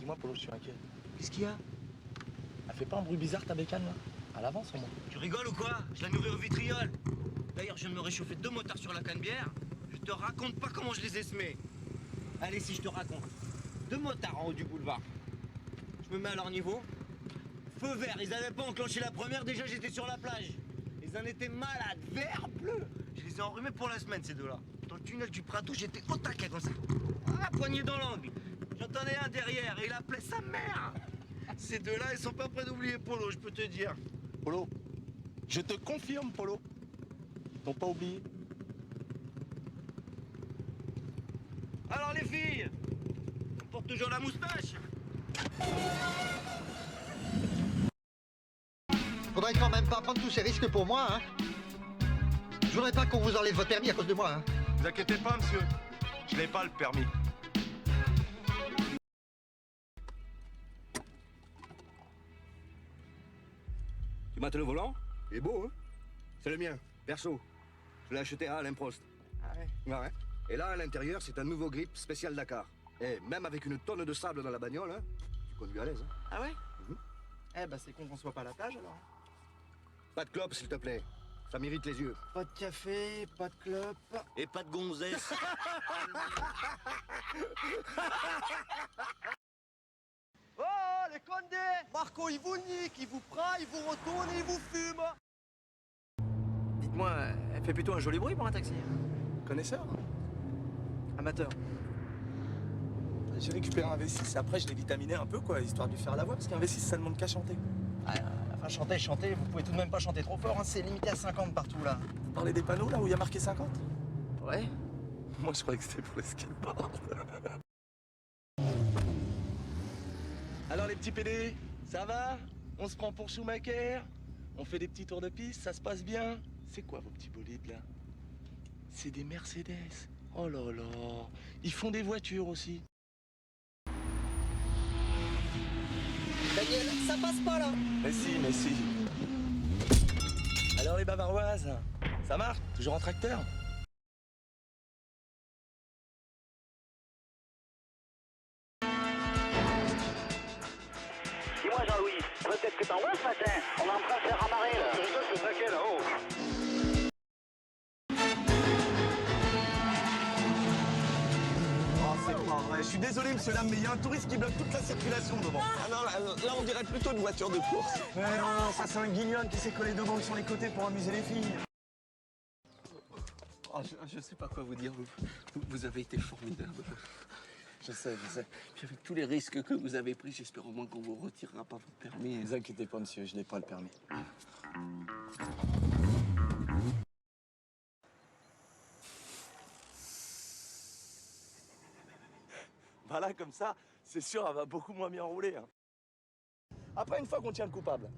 Dis-moi, Polo, je suis inquiet. Qu'est-ce qu'il y a? Elle fait pas un bruit bizarre ta bécane là? À l'avance au moins. Tu rigoles ou quoi? Je la nourris au vitriol. D'ailleurs, je viens de me réchauffer 2 motards sur la canne-bière. Je te raconte pas comment je les ai semés. Allez, si je te raconte. 2 motards en haut du boulevard. Je me mets à leur niveau. Feu vert, ils avaient pas enclenché la première, déjà j'étais sur la plage. Ils en étaient malades, vert, bleu. Je les ai enrhumés pour la semaine, ces deux-là. Dans le tunnel du Prado, j'étais au taquet comme ça. Ah, poignée dans l'angle. J'entendais un derrière et il appelait sa mère. Ces deux-là, ils sont pas prêts d'oublier Polo, je peux te dire. Polo, je te confirme, Polo. Ils t'ont pas oublié. Alors les filles, on porte toujours la moustache. Faudrait quand même pas prendre tous ces risques pour moi, hein. Je voudrais pas qu'on vous enlève votre permis à cause de moi, hein. Vous inquiétez pas, monsieur. Je n'ai pas le permis. Tu mates le volant? Il est beau, hein? C'est le mien, perso. Je l'ai acheté à Alain Prost. Ah ouais? Ouais. Et là, à l'intérieur, c'est un nouveau grip spécial Dakar. Et même avec une tonne de sable dans la bagnole, hein, tu conduis à l'aise. Hein. Ah ouais? Eh ben c'est con qu'on soit pas à la plage alors. Pas de clope, s'il te plaît. Ça m'irrite les yeux. Pas de café, pas de clope. Et pas de gonzesse. Oh, les condés! Marco, il vous nique, il vous prend, il vous retourne et il vous fume! Dites-moi, elle fait plutôt un joli bruit pour un taxi. Connaisseur? Amateur. J'ai récupéré un V6 et après je l'ai vitaminé un peu quoi, histoire de lui faire la voix, parce qu'un V6 ça demande qu'à chanter. Ah, enfin, chanter, vous pouvez tout de même pas chanter trop fort, hein, c'est limité à 50 partout là. Vous parlez des panneaux là où il y a marqué 50? Ouais. Moi je croyais que c'était pour les skateboards. Alors les petits PD, ça va? On se prend pour Schumacher? On fait des petits tours de piste, ça se passe bien? C'est quoi vos petits bolides là? C'est des Mercedes. Oh là là, ils font des voitures aussi. Daniel, ça passe pas là! Mais si, mais si. Alors les bavaroises, ça marche? Toujours en tracteur? Dis-moi Jean-Louis, peut-être que t'en vois ce matin. On est en train de faire amarrer là. Tu rigoles, c'est taquet là-haut. Oh, c'est pas vrai. Je suis désolé, monsieur Lame, mais il y a un touriste qui bloque toute la circulation devant. Ah non, là, on dirait plutôt une voiture de course. Mais non, ça, c'est un guignol qui s'est collé devant sur les côtés pour amuser les filles. Oh, je sais pas quoi vous dire. Vous avez été formidable. Je sais. Puis avec tous les risques que vous avez pris, j'espère au moins qu'on vous retirera pas votre permis. Ne vous inquiétez pas, monsieur, je n'ai pas le permis. Voilà, comme ça, c'est sûr, elle va beaucoup moins bien rouler. Hein. Après, une fois qu'on tient le coupable,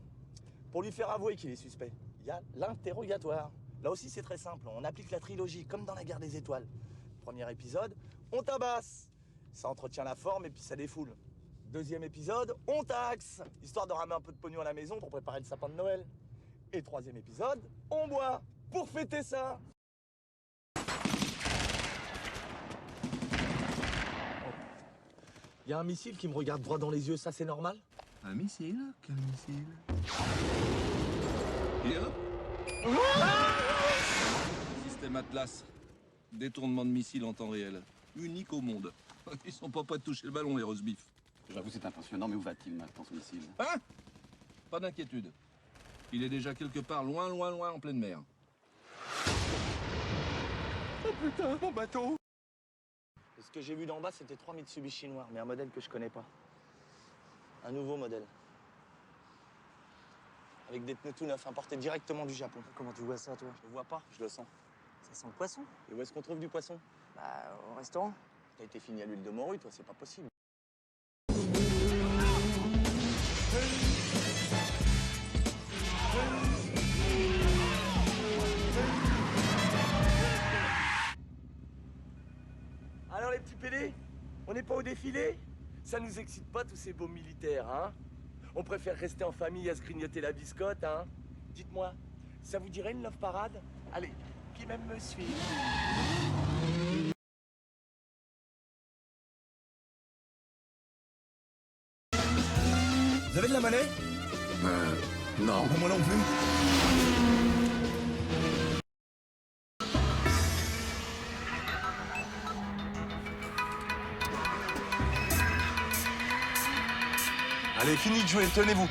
pour lui faire avouer qu'il est suspect, il y a l'interrogatoire. Là aussi, c'est très simple. On applique la trilogie, comme dans la guerre des étoiles. Premier épisode, on tabasse. Ça entretient la forme et puis ça défoule. Deuxième épisode, on taxe, histoire de ramener un peu de pognon à la maison pour préparer le sapin de Noël. Et troisième épisode, on boit pour fêter ça. Il y a un missile qui me regarde droit dans les yeux, ça c'est normal? Un missile? Quel missile? Et hop! Système Atlas. Détournement de missile en temps réel. Unique au monde. Ils sont pas prêts de toucher le ballon, les rosebifs. J'avoue, c'est impressionnant, mais où va-t-il maintenant, ce missile? Hein? Pas d'inquiétude. Il est déjà quelque part loin en pleine mer. Oh putain, mon bateau! Ce que j'ai vu d'en bas, c'était 3 Mitsubishi noirs, mais un modèle que je connais pas. Un nouveau modèle. Avec des pneus tout neufs, importés directement du Japon. Comment tu vois ça, toi? Je le vois pas, je le sens. Ça sent le poisson. Et où est-ce qu'on trouve du poisson? Bah, au restaurant. T'as été fini à l'huile de morue, toi, c'est pas possible. Alors les petits PD, on n'est pas au défilé? Ça nous excite pas tous ces beaux militaires, hein? On préfère rester en famille à se grignoter la biscotte, hein? Dites-moi, ça vous dirait une love parade? Allez, qui même me suit? Vous avez de la monnaie? Non. Moi non plus. Allez, fini de jouer, tenez-vous.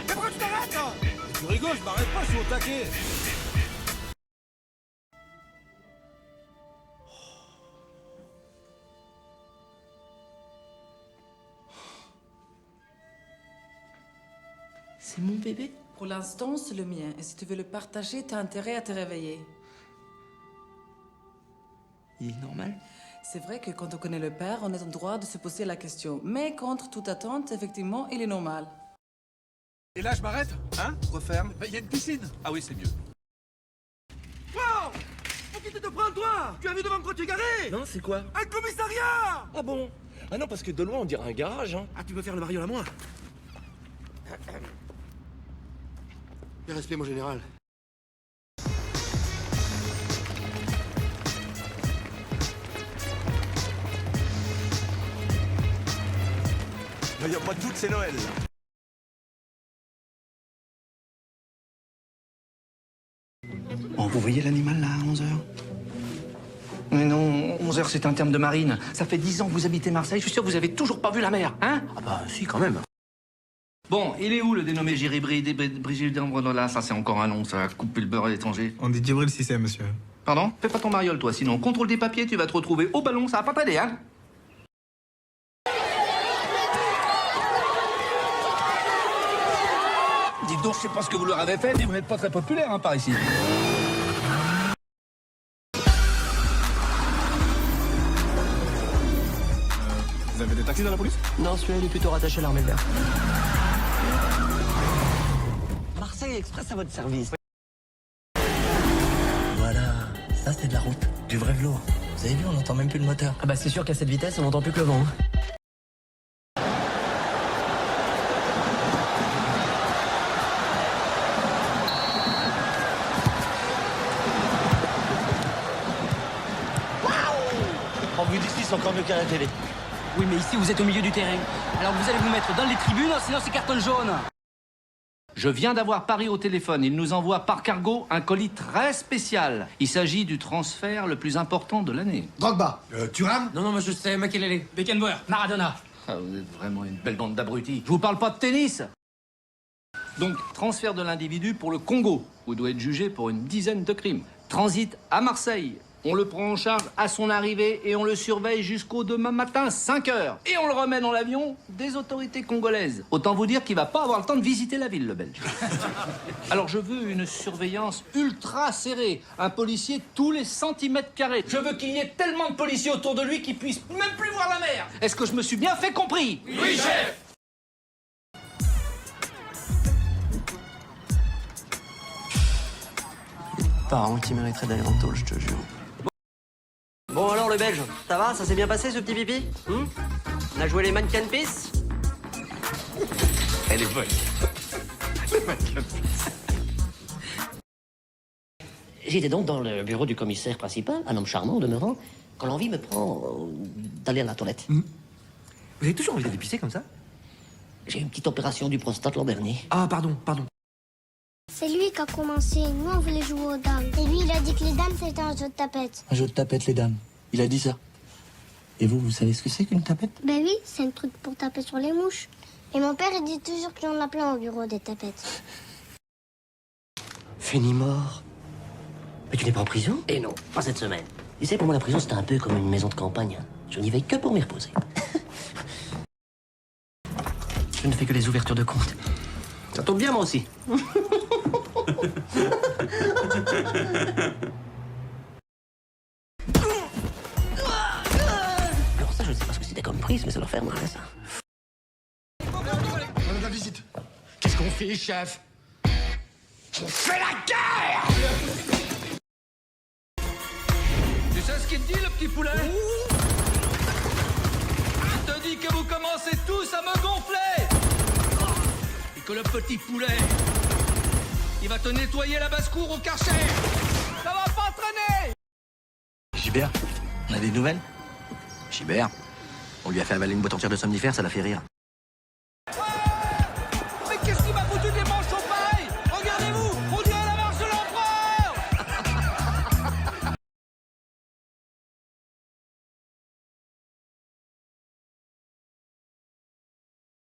Mais pourquoi tu t'arrêtes là? Tu rigoles, je m'arrête pas, je suis au taquet. C'est mon bébé? Pour l'instant, c'est le mien. Et si tu veux le partager, t'as intérêt à te réveiller. Il est normal? C'est vrai que quand on connaît le père, on est en droit de se poser la question. Mais contre toute attente, effectivement, il est normal. Et là, je m'arrête? Hein? Referme. Il y a une piscine. Ah oui, c'est mieux. Wow! Pour qui tu te prends, toi? Tu as vu devant quoi tu es garé? Non, c'est quoi? Un commissariat! Ah bon? Ah non, parce que de loin, on dirait un garage, hein. Ah, tu veux faire le mariole à moi? Bien respect, mon général. Il y a pas de doute, c'est Noël, là. Oh, vous voyez l'animal là, à 11h? Mais non, 11h c'est un terme de marine. Ça fait 10 ans que vous habitez Marseille, je suis sûr que vous avez toujours pas vu la mer, hein? Ah bah si, quand même. Bon, il est où le dénommé Brigitte là? Ça c'est encore un nom, ça a coupé le beurre à l'étranger. On dit Djibril Cissé, monsieur. Pardon? Fais pas ton mariole toi, sinon contrôle des papiers, tu vas te retrouver au ballon, ça va pas t'aider, hein? Dites donc, je sais pas ce que vous leur avez fait, mais vous n'êtes pas très populaire, hein, par ici. Vous avez des taxis dans la police? Non, celui-là, il est plutôt rattaché à l'armée de l'air. Marseille Express à votre service. Voilà, ça c'est de la route, du vrai velours. Vous avez vu, on n'entend même plus le moteur. Ah bah c'est sûr qu'à cette vitesse, on n'entend plus que le vent. En vue d'ici, c'est encore mieux qu'à la télé. Oui, mais ici, vous êtes au milieu du terrain. Alors vous allez vous mettre dans les tribunes, sinon c'est carton jaune. Je viens d'avoir Paris au téléphone. Il nous envoie par cargo un colis très spécial. Il s'agit du transfert le plus important de l'année. Drogba. Thuram? Non, moi je sais, Makelele, Beckenbauer, Maradona. Ah, vous êtes vraiment une belle bande d'abrutis. Je vous parle pas de tennis. Donc, transfert de l'individu pour le Congo, où il doit être jugé pour une dizaine de crimes. Transit à Marseille. On le prend en charge à son arrivée et on le surveille jusqu'au demain matin, 5 heures. Et on le remet dans l'avion des autorités congolaises. Autant vous dire qu'il va pas avoir le temps de visiter la ville, le Belge. Alors je veux une surveillance ultra serrée. Un policier tous les centimètres carrés. Je veux qu'il y ait tellement de policiers autour de lui qu'ils puissent même plus voir la mer. Est-ce que je me suis bien fait compris? Oui, chef! Parents qui mériteraient d'aller en tôle, je te jure. Bon alors le Belge, ça va? Ça s'est bien passé ce petit pipi? On a joué les mannequin pisse? Elle est bonne. J'étais donc dans le bureau du commissaire principal, un homme charmant au demeurant, quand l'envie me prend d'aller à la toilette. Vous avez toujours envie d'aller pisser comme ça? J'ai une petite opération du prostate l'an dernier. Ah pardon. C'est lui qui a commencé. Nous, on voulait jouer aux dames. Et lui, il a dit que les dames, c'était un jeu de tapette. Un jeu de tapette, les dames. Il a dit ça. Et vous savez ce que c'est qu'une tapette? Ben oui, c'est un truc pour taper sur les mouches. Et mon père, il dit toujours qu'il y en a plein au bureau des tapettes. Fenimore. Mais tu n'es pas en prison? Eh non, pas cette semaine. Tu sais, pour moi, la prison, c'était un peu comme une maison de campagne. Je n'y vais que pour m'y reposer. Je ne fais que les ouvertures de compte. Ça tombe bien, moi aussi. Alors ça, je ne sais pas ce que c'était comme prise, mais ça leur fait mal, ça. On a de la visite. Qu'est-ce qu'on fait, chef? On fait la guerre! Tu sais ce qu'il te dit, le petit poulet? Il te dit que vous commencez tous à me gonfler! Et que le petit poulet, il va te nettoyer la basse-cour au Karcher! Ça va pas traîner! Gilbert, On a des nouvelles? Chibert, on lui a fait avaler une boîte entière de somnifères, ça l'a fait rire.